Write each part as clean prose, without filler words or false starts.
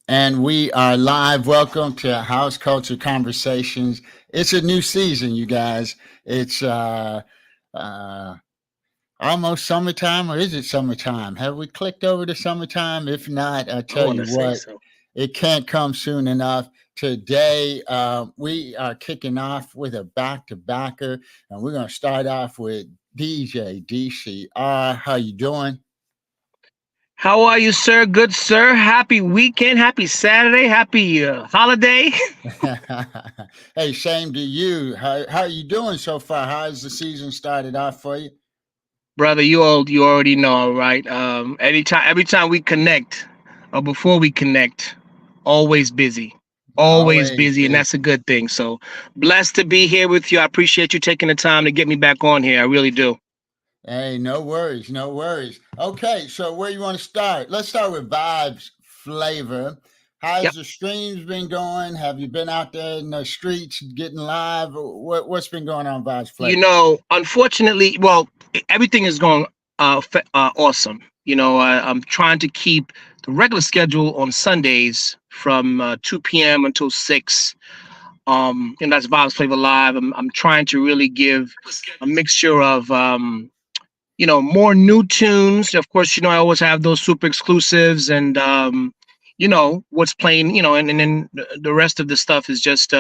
And we are live. Welcome to House Culture Conversations. It's a new season, you guys. It's uh, almost summertime, or is it summertime? Have we clicked over to summertime? If not, I I tell want you to say what, so. it can't come soon enough. Today, we are kicking off with a back to backer, and we're going to start off with DJ DCR. How you doing? How are you, sir? Good, sir. Happy weekend. Happy Saturday. Happy holiday. Hey, same to you. How are you doing so far? How's the season started off for you? Brother, you already know, right? Every time we connect, or before we connect, always busy. Always Always busy, and busy. that's a good thing. So blessed to be here with you. I appreciate you taking the time to get me back on here. I really do. Hey, no worries, no worries. Okay, so where you want to start? Let's start with vibes, flavor. How's Yep. the streams been going? Have you been out there in the streets getting live? What's been going on, vibes, flavor? Unfortunately, well, everything is going awesome. I'm trying to keep the regular schedule on Sundays from 2 p.m. until 6. And that's Vibes Flavor Live. I'm trying to really give a mixture of, more new tunes. Of course, I always have those super exclusives and, what's playing, and then the rest of the stuff is just,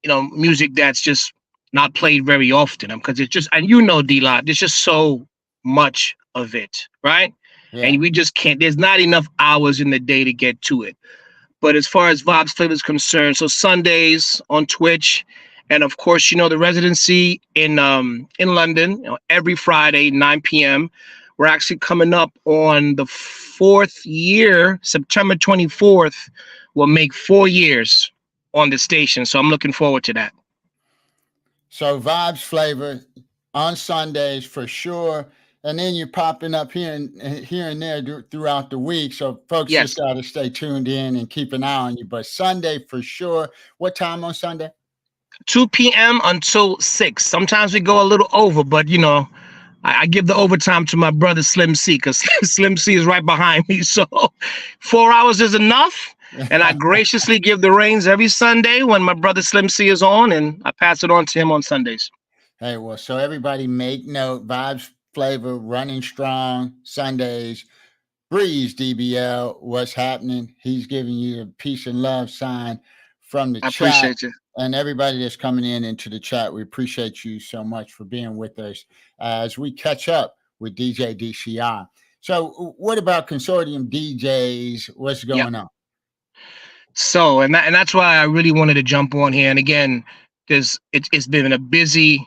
music that's just not played very often because it's just, and D-Lot, there's just so much of it, right? Yeah. And we just can't, there's not enough hours in the day to get to it. But as far as Vibes Flavor is concerned, so Sundays on Twitch, and of course, the residency in London, every Friday, 9 p.m. We're actually coming up on the 4th year, September 24th. Will make 4 years on the station. So I'm looking forward to that. So vibes, flavor on Sundays for sure. And then you're popping up here and there throughout the week. So folks just Yes. got to stay tuned in and keep an eye on you. But Sunday for sure. What time on Sunday? 2 p.m. until 6. Sometimes we go a little over, but I give the overtime to my brother Slim C because Slim C is right behind me. So 4 hours is enough. And I graciously give the reins every Sunday when my brother Slim C is on, and I pass it on to him on Sundays. Hey, well, so everybody make note. Vibes, flavor, running strong Sundays. Breeze DBL, what's happening? He's giving you a peace and love sign from the I chat. appreciate you. And everybody that's coming in into the chat, we appreciate you so much for being with us as we catch up with DJ DCR. So, what about Consortium DJs? What's Yeah. going on? So, and that's why I really wanted to jump on here. And again, it's been a busy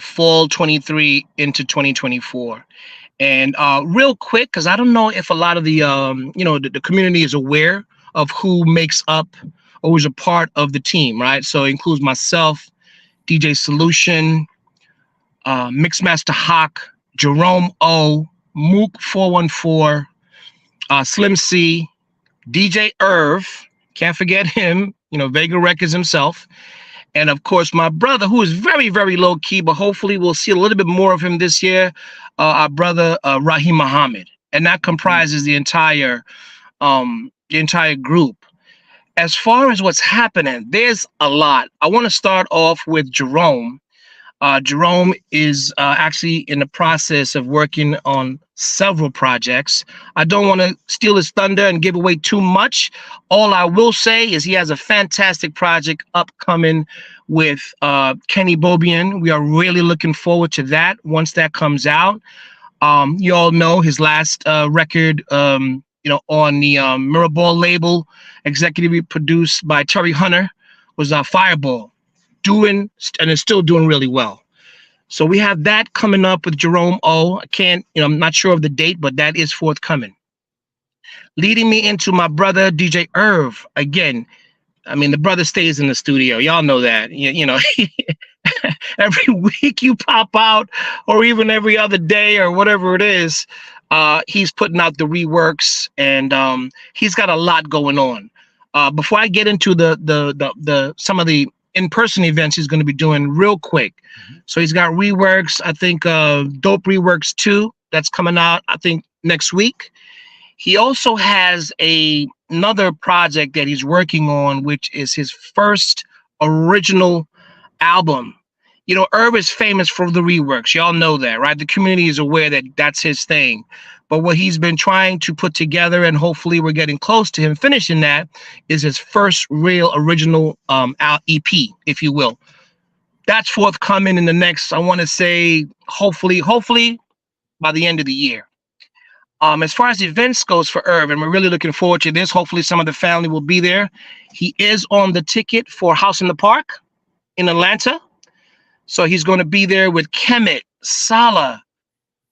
fall 23 into 2024. And real quick, because I don't know if a lot of the community is aware of who makes up or who's a part of the team, right? So it includes myself, DJ Solution, Mixmaster Hawk, Jerome O, Mook 414, Slim C, DJ Irv, can't forget him, Vega Records himself. And of course, my brother, who is very, very low key, but hopefully we'll see a little bit more of him this year, our brother Rahim Muhammad. And that comprises the entire group. As far as what's happening, there's a lot. I want to start off with Jerome. Jerome is actually in the process of working on several projects. I don't want to steal his thunder and give away too much. All I will say is he has a fantastic project upcoming with Kenny Bobian. We are really looking forward to that once that comes out. You all know his last record, on the Mirrorball label, executively produced by Terry Hunter, was Fireball. Doing and is still doing really well. So we have that coming up with Jerome O. I'm not sure of the date, but that is forthcoming. Leading me into my brother DJ Irv. Again, I mean, the brother stays in the studio. Y'all know that. Every week you pop out, or even every other day, or whatever it is. He's putting out the reworks, and he's got a lot going on. Before I get into the some of the in-person events he's going to be doing real quick. So he's got reworks, I think Dope Reworks 2, that's coming out, I think, next week. He also has another project that he's working on, which is his first original album. You know, Herb is famous for the reworks. Y'all know that, right? The community is aware that that's his thing. But what he's been trying to put together, and hopefully we're getting close to him finishing that, is his first real original EP, if you will. That's forthcoming in the next, I want to say, hopefully by the end of the year. As far as events goes for Herb, and we're really looking forward to this. Hopefully some of the family will be there. He is on the ticket for House in the Park in Atlanta. So he's going to be there with Kemet, Salah,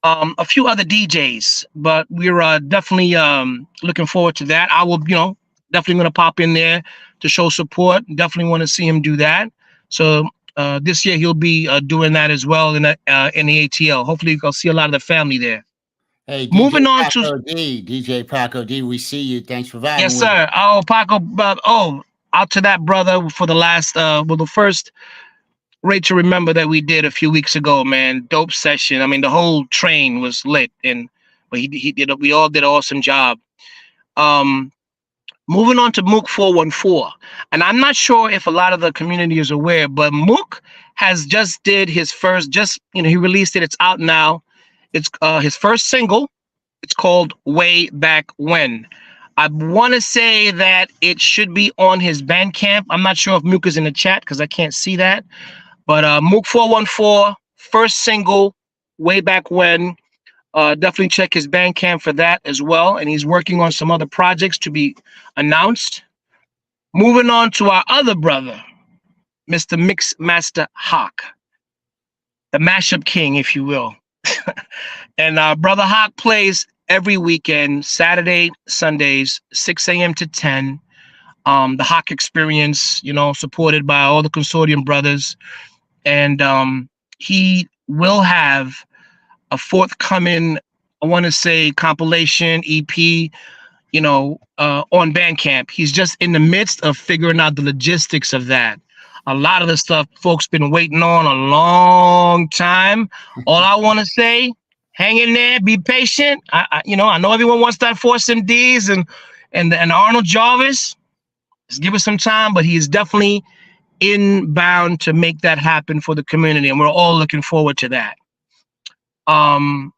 a few other DJs, but we're definitely looking forward to that. I will, definitely going to pop in there to show support. Definitely want to see him do that. So this year he'll be doing that as well in the ATL. Hopefully you'll see a lot of the family there. Hey, Moving on Paco to DJ Paco D, we see you. Thanks for vibing. Yes, sir. Oh, Paco. Out to that brother for the last, the first Rate to Remember that we did a few weeks ago, man. Dope session. I mean, the whole train was lit, but he did. We all did an awesome job. Moving on to Mook 414, and I'm not sure if a lot of the community is aware, but Mook has just did his first. He released it. It's out now. It's his first single. It's called Way Back When. I want to say that it should be on his Bandcamp. I'm not sure if Mook is in the chat because I can't see that. But Mook 414, first single, Way Back When. Definitely check his Bandcamp for that as well. And he's working on some other projects to be announced. Moving on to our other brother, Mr. Mixmaster Hawk, the mashup king, if you will. And Brother Hawk plays every weekend, Saturday, Sundays, 6 a.m. to 10. The Hawk Experience, supported by all the Consortium brothers. And he will have a forthcoming, I want to say, compilation EP, on Bandcamp. He's just in the midst of figuring out the logistics of that. A lot of the stuff folks been waiting on a long time. All I want to say, hang in there, be patient. I know everyone wants that Force MDs and Arnold Jarvis. Just give us some time, but he is definitely inbound to make that happen for the community, and we're all looking forward to that. And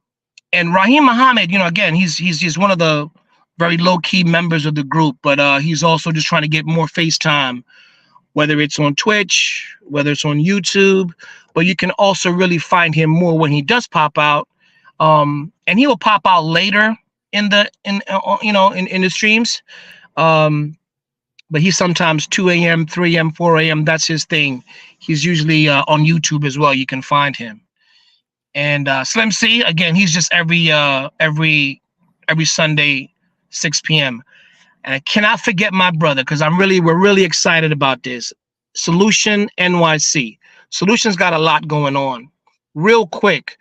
Raheem Muhammad, again, he's one of the very low-key members of the group, but he's also just trying to get more FaceTime, whether it's on Twitch, whether it's on YouTube, but you can also really find him more when he does pop out. And he will pop out later in the streams. But he's sometimes 2 a.m., 3 a.m., 4 a.m. That's his thing. He's usually on YouTube as well. You can find him. And Slim C, again, he's just every Sunday, 6 p.m. And I cannot forget my brother, because we're really excited about this. Solution NYC. Solution's got a lot going on. Real quick,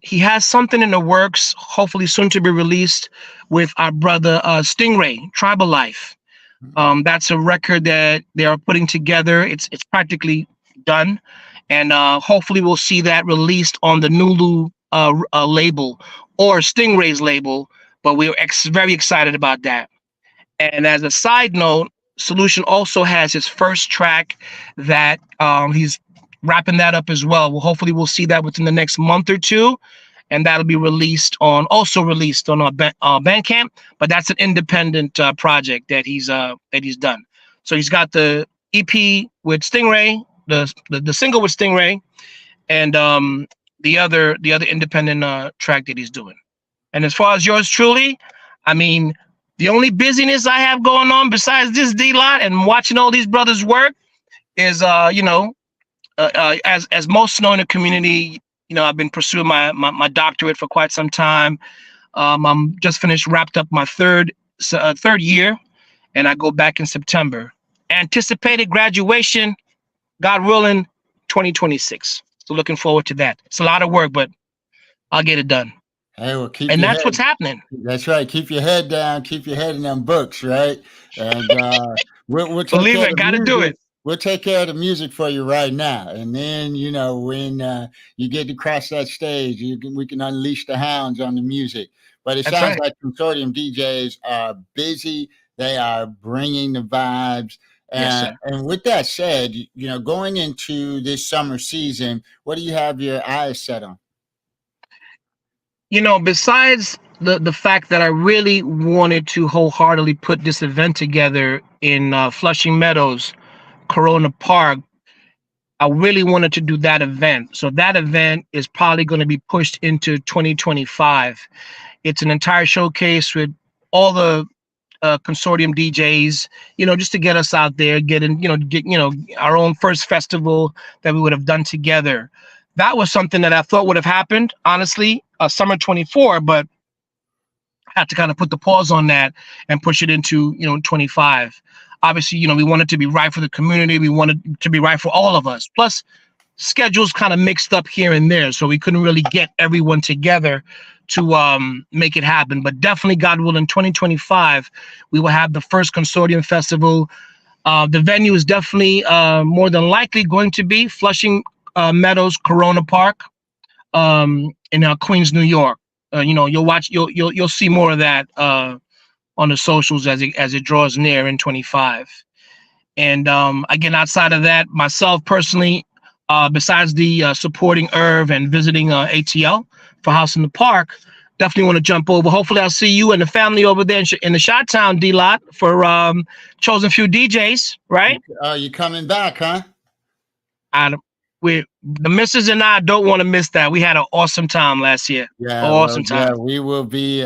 he has something in the works, hopefully soon to be released, with our brother Stingray, Tribal Life. That's a record that they are putting together. It's practically done, and hopefully we'll see that released on the Nulu label or Stingray's label. But we're very excited about that. And as a side note, Solution also has his first track that he's wrapping that up as well. Hopefully we'll see that within the next month or two, and that'll be released on our Bandcamp. But that's an independent project that he's done. So he's got the EP with Stingray, the single with Stingray, and the other independent track that he's doing. And as far as yours truly, I mean, the only busyness I have going on besides this D-Lot and watching all these brothers work is as most know in the community, I've been pursuing my doctorate for quite some time. I'm just wrapped up my third year, and I go back in September. Anticipated graduation, God willing, 2026. So looking forward to that. It's a lot of work, but I'll get it done. Hey, well, and that's what's happening. That's right. Keep your head down. Keep your head in them books, right? And we'll believe it. Got to do it. We'll take care of the music for you right now. And then, when you get to cross that stage, we can unleash the hounds on the music. But it That's sounds right. like Consortium DJs are busy. They are bringing the vibes. Yes, sir. And with that said, going into this summer season, what do you have your eyes set on? Besides the fact that I really wanted to wholeheartedly put this event together in Flushing Meadows, Corona Park, I really wanted to do that event. So that event is probably going to be pushed into 2025. It's an entire showcase with all the consortium DJs, just to get us out there, get our own first festival that we would have done together. That was something that I thought would have happened, honestly, summer 24, but I had to kind of put the pause on that and push it into, 25. Obviously, we wanted to be right for the community. We wanted to be right for all of us. Plus, schedules kind of mixed up here and there, so we couldn't really get everyone together to make it happen. But definitely, God willing, 2025, we will have the first Consortium Festival. The venue is definitely more than likely going to be Flushing Meadows, Corona Park, in Queens, New York. You'll see more of that on the socials as it draws near in 25. And again, outside of that, myself personally, besides the supporting Irv and visiting ATL for House in the Park, definitely want to jump over. Hopefully, I'll see you and the family over there in the Chi-Town D-Lot for Chosen Few DJs, right? You coming back, huh? The missus and I don't want to miss that. We had an awesome time last year. Yeah, awesome time. Yeah, we will be,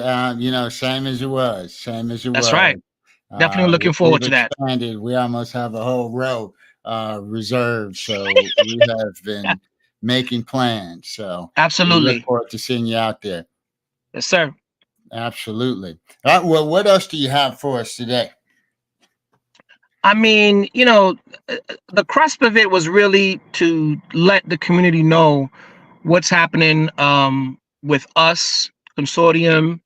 same as it was. That's right. Definitely looking forward to that. Expanded. We almost have a whole row reserved, so we have been making plans. So absolutely, we look forward to seeing you out there. Yes, sir. Absolutely. All right. Well, what else do you have for us today? I mean, the crust of it was really to let the community know what's happening with us, Consortium.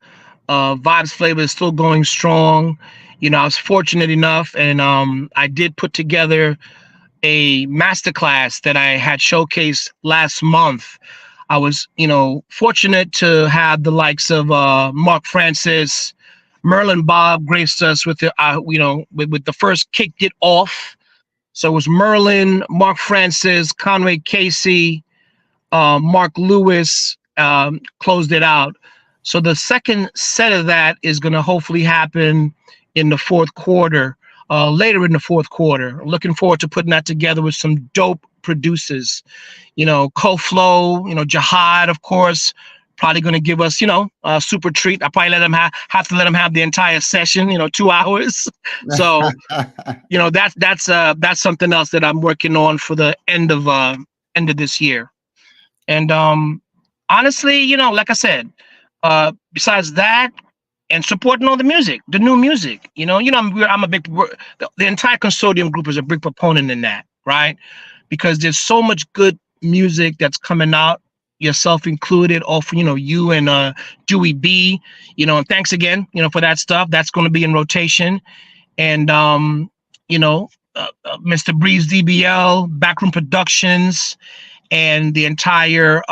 Vibes Flavor is still going strong. I was fortunate enough, and I did put together a masterclass that I had showcased last month. I was, fortunate to have the likes of Mark Francis, Merlin Bob graced us with the, with the first Kicked It Off. So it was Merlin, Mark Francis, Conway Casey, Mark Lewis closed it out. So the second set of that is going to hopefully happen in the fourth quarter, later in the fourth quarter. Looking forward to putting that together with some dope producers, Koflo, Jihad, of course, probably going to give us, a super treat. I probably let him have to let him have the entire session, 2 hours. So, that's something else that I'm working on for the end of this year. And honestly, like I said, besides that, and supporting all the music, the new music, I'm a big, the entire Consortium group is a big proponent in that, right? Because there's so much good music that's coming out, yourself included, all for, you and Dewey B, and thanks again, for that stuff. That's going to be in rotation. And, Mr. Breeze DBL, Backroom Productions, and the entire,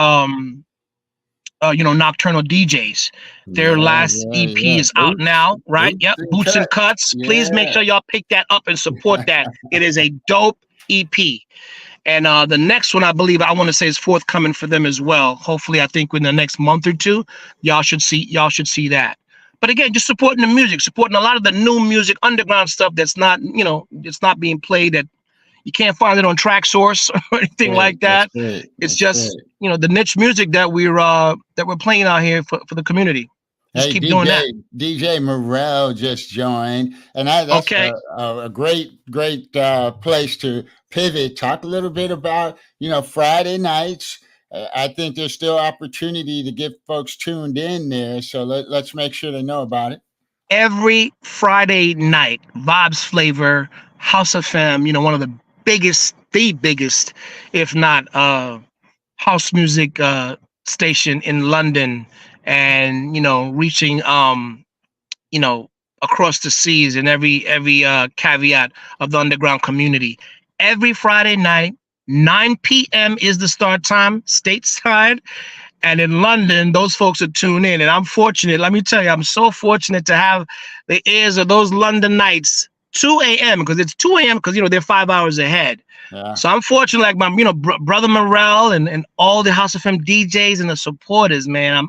Nocturnal DJs. Their last EP is out now, right? Yep, Boots and Cuts. Please make sure y'all pick that up and support that. It is a dope EP. And the next one, I believe, I want to say is forthcoming for them as well. Hopefully, I think in the next month or two, y'all should see that. But again, just supporting the music, supporting a lot of the new music, underground stuff that's not, it's not being played, that you can't find it on Track Source or anything like that. It's just, the niche music that we're playing out here for the community. Just keep doing that. DJ Morel just joined, and that's a great place to pivot. Talk a little bit about, Friday nights. I think there's still opportunity to get folks tuned in there. So let's make sure they know about it. Every Friday night, Vibes Flavor, House of Femme, one of the biggest, if not house music station in London, and reaching across the seas and every caveat of the underground community. Every Friday night, 9 p.m. is the start time stateside, And in London, those folks are tuned in. And I'm fortunate. Let me tell you, I'm so fortunate to have the ears of those London nights, 2 a.m. because it's 2 a.m. because, they're 5 hours ahead. Yeah. So I'm fortunate, like my, brother Morel and all the House of FM DJs and the supporters, man.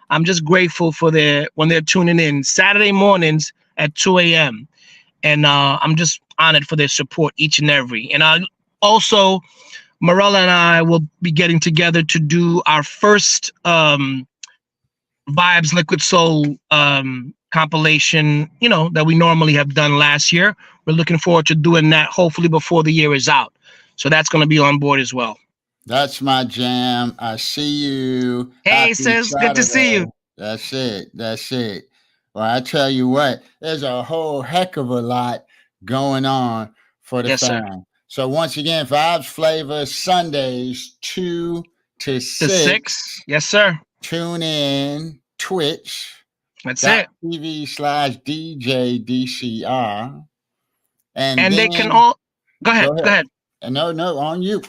I'm just grateful for when they're tuning in Saturday mornings at 2 a.m. And I'm just honored for their support each and every. And also, Morella and I will be getting together to do our first Vibes Liquid Soul compilation, that we normally have done last year. We're looking forward to doing that hopefully before the year is out. So that's going to be on board as well. That's my jam. I see you. Hey, sis, good to see you. That's it. Well, I tell you what, there's a whole heck of a lot going on for the Yes, fam. sir. So once again, Vibes Flavor Sundays 2 to 6. Yes, sir. Tune in Twitch. That's it. TV/DJ DCR. And then, they can all go ahead. No, on you.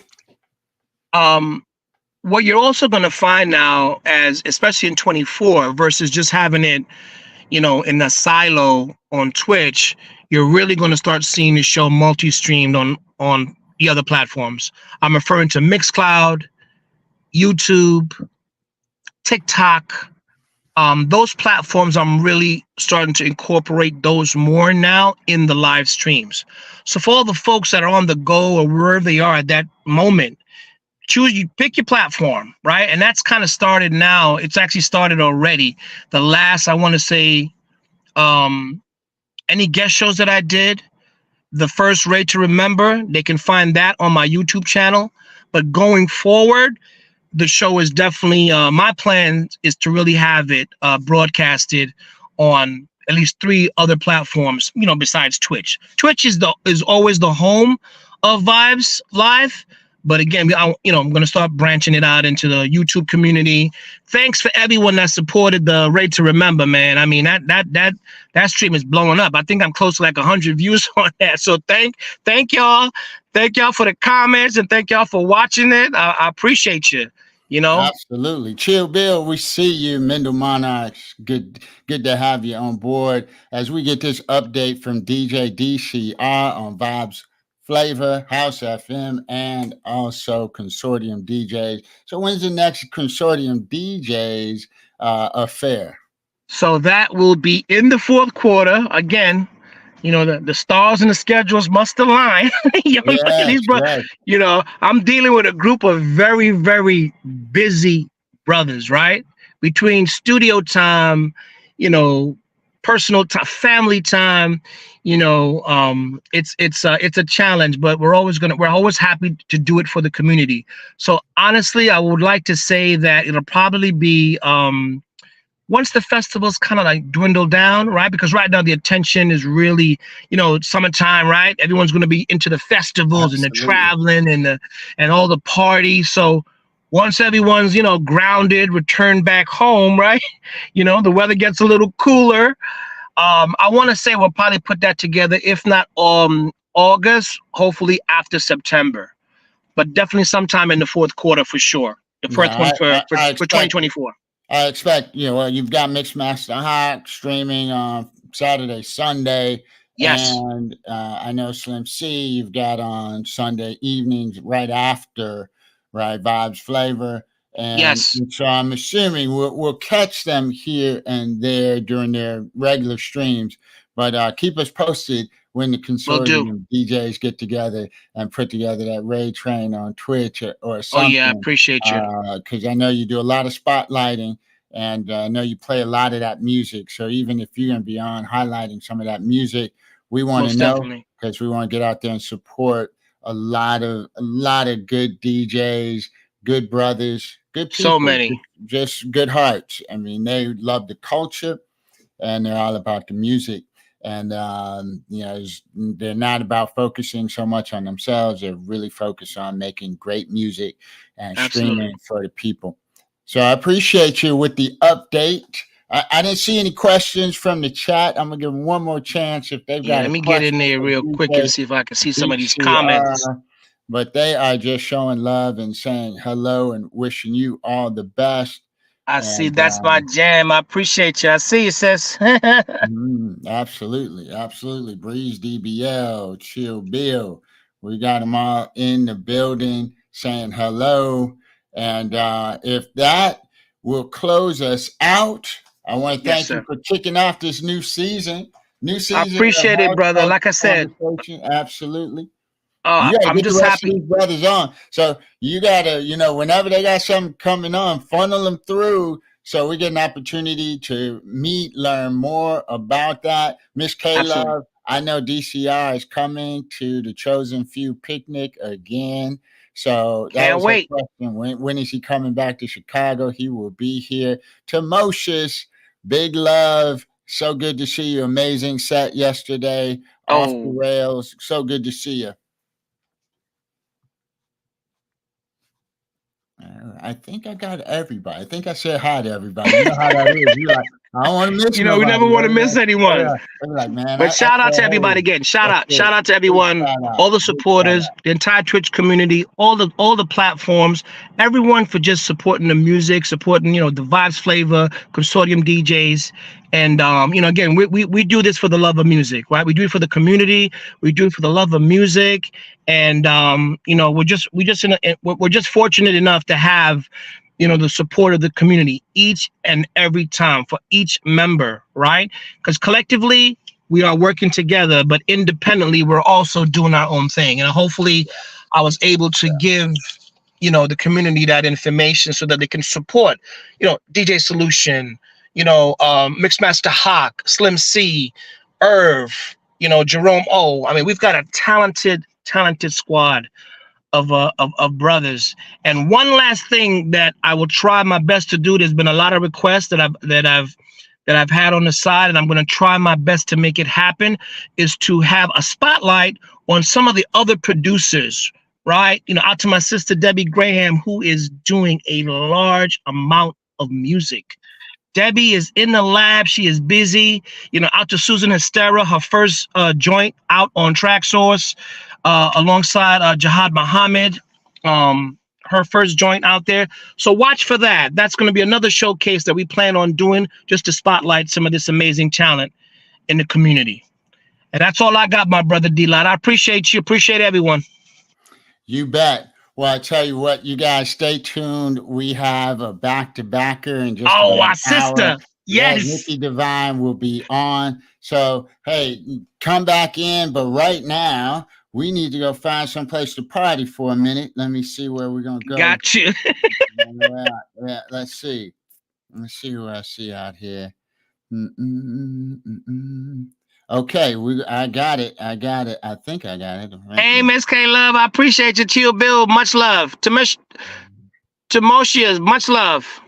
What you're also going to find now, especially in 24 versus just having it, in a silo on Twitch, you're really going to start seeing the show multi-streamed on the other platforms. I'm referring to Mixcloud, YouTube, TikTok. Those platforms, I'm really starting to incorporate those more now in the live streams. So for all the folks that are on the go or wherever they are at that moment, pick your platform, right? And that's kind of started now. It's actually started already. The last, I want to say, any guest shows that I did, the first Raid to Remember, they can find that on my YouTube channel. But going forward, the show is definitely, my plan is to really have it broadcasted on at least 3 other platforms, besides Twitch. Twitch is always the home of Vibes Live. But again, I'm going to start branching it out into the YouTube community. Thanks for everyone that supported the Raid to Remember, man. I mean, that stream is blowing up. I think I'm close to like 100 views on that. So thank y'all. Thank y'all for the comments and thank y'all for watching it. I appreciate you. Absolutely. Chill Bill, we see you. Mendel Monarchs, good to have you on board as we get this update from DJ DCR on Vibes Flavor, House FM, and also Consortium DJs. So when's the next Consortium DJs affair? So that will be in the 4th quarter. Again, the stars and the schedules must align. I'm dealing with a group of very, very busy brothers, right? Between studio time, personal time, family time, it's a challenge, but we're always happy to do it for the community. So honestly, I would like to say that it'll probably be once the festivals kind of like dwindle down, right? Because right now the attention is really, summertime, right? Everyone's going to be into the festivals and the traveling and all the parties. So once everyone's, grounded, returned back home, right? The weather gets a little cooler. I want to say we'll probably put that together, if not August, hopefully after September, but definitely sometime in the 4th quarter for sure. The first one for 2024. I expect, you've got Mixmaster Hawk streaming on Saturday, Sunday. Yes. And I know Slim C, you've got on Sunday evenings right after, right, Vibes Flavor. And yes. So I'm assuming we'll catch them here and there during their regular streams, but keep us posted when the Consortium DJs get together and put together that raid train on Twitch or something. Oh yeah, I appreciate you. Because I know you do a lot of spotlighting and I know you play a lot of that music. So even if you're going to be on highlighting some of that music, we want to know because we want to get out there and support a lot of good DJs, good brothers, good people, so many, just good hearts. I mean, they love the culture and they're all about the music. And, they're not about focusing so much on themselves. They're really focused on making great music and streaming for the people. So I appreciate you with the update. I didn't see any questions from the chat. I'm going to give them one more chance if they've got a question. Let me get in there real quick and see if I can see some of these comments. but they are just showing love and saying hello and wishing you all the best. I see. And That's my jam. I appreciate you. I see you, sis. absolutely, absolutely. Breeze DBL, Chill Bill. We got them all in the building saying hello. And if that will close us out, I want to Yes, thank you sir. for kicking off this new season. New I season of appreciate it, House brother. Culture Like I said, Conversation. Absolutely. You gotta I'm get the just rest of happy. these brothers on. So you gotta, whenever they got something coming on, funnel them through so we get an opportunity to meet, learn more about that. Miss K Absolutely. Love, I know DCR is coming to the Chosen Few picnic again. So that Can't was her wait. question. When is he coming back to Chicago? He will be here. Timosius, big love. So good to see you. Amazing set yesterday. Off the Oh, rails. So good to see you. I think I got everybody. I think I said hi to everybody. You know how that is. You're like, I don't want to miss we nobody. never want to miss anyone. I'm like, man, But I shout out said, to everybody hey, again. Shout that's out. it. Shout out to Big everyone, shout out. all the Big shout supporters, out. the entire Twitch community, all the platforms, everyone for just supporting the music, supporting, the Vibes Flavor, Consortium DJs. And again, we do this for the love of music, right? We do it for the community, we do it for the love of music. And we're just fortunate enough to have the support of the community each and every time for each member, right? Because collectively we are working together, but independently we're also doing our own thing. And hopefully I was able to give the community that information so that they can support DJ Solution, Mixmaster Hawk, Slim C, Irv, Jerome O. I mean, we've got a talented squad of brothers. And one last thing that I will try my best to do. There's been a lot of requests that I've had on the side, and I'm going to try my best to make it happen. Is to have a spotlight on some of the other producers, right? Out to my sister Debbie Graham, who is doing a large amount of music. Debbie is in the lab. She is busy. Out to Susan Hystera, her first joint out on Track Source, alongside Jihad Muhammad. Her first joint out there. So watch for that. That's going to be another showcase that we plan on doing just to spotlight some of this amazing talent in the community. And that's all I got, my brother D-Lot. I appreciate you. Appreciate everyone. You bet. Well, I tell you what, you guys stay tuned. We have a back-to-backer in just about Our an hour. sister. Yeah, Yes. Nikki Divine will be on. So, hey, come back in. But right now, we need to go find some place to party for a minute. Let me see where we're going to go. Got you. Yeah, let's see. Let me see who I see out here. Okay, I got it. I think I got it. Right. Hey, Miss K Love, I appreciate you. Chill Bill, much love. Timoshias, much love.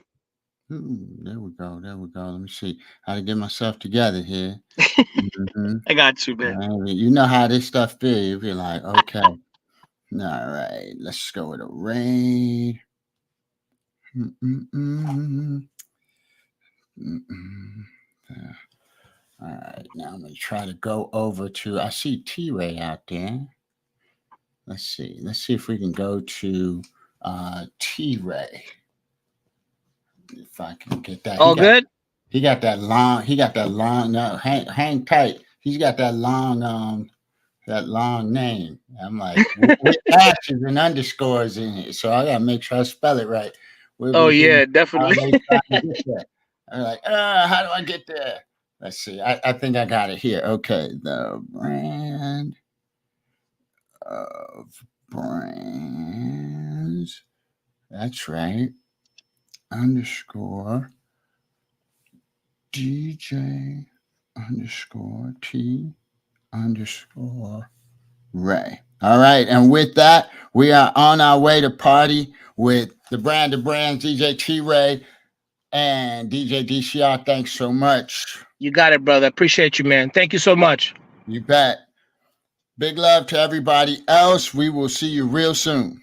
There we go. Let me see how to get myself together here. I got you, man. You know how this stuff feels. You be like, okay. All right, let's go with a raid. All right, now I'm going to try to go over to, I see T-Ray out there. Let's see if we can go to T-Ray. If I can get that. All good? He got that long, no, hang tight. He's got that long name. I'm like, with dashes and underscores in it. So I got to make sure I spell it right. Yeah, definitely. I'm like, how do I get there? Let's see. I think I got it here. Okay. The brand of brands. That's right. Underscore DJ underscore T underscore Ray. All right. And with that, we are on our way to party with the brand of brands, DJ T Ray and DJ DCR. Thanks so much. You got it, brother. Appreciate you, man. Thank you so much. You bet. Big love to everybody else. We will see you real soon.